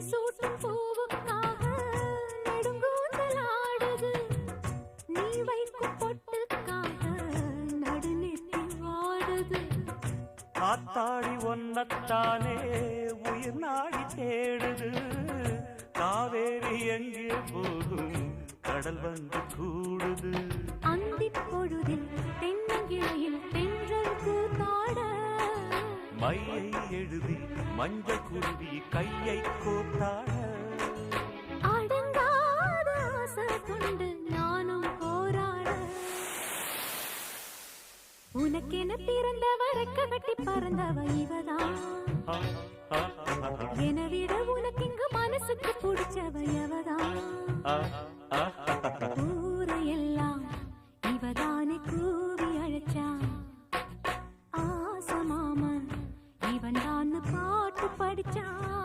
சூட்டும் பூவுக்காக நெடுங்கூந்தலாடுது. நீ வைக்கும் பொட்டுக்காக நடுநெத்தி வாடுது. காத்தாடி ஒன்னத்தானே உயிர் நாடி தேடுது. காவேரி எங்கே போகும் கடல் வந்து கூடுது. அந்திப் பொழுதில் தென்னங்கிளையில் தென்றல் கூத்தாட மையை எழுதி மஞ்சள் குருவி கையை கோத்தாட அடங்காத ஆசை கொண்டு நானும் போராட. உனக்கென பிறந்தவ ரெக்க கட்டி பறந்தவ இவதான். என விட உனக்கு இங்கு மனசுக்கு பிடிச்சவ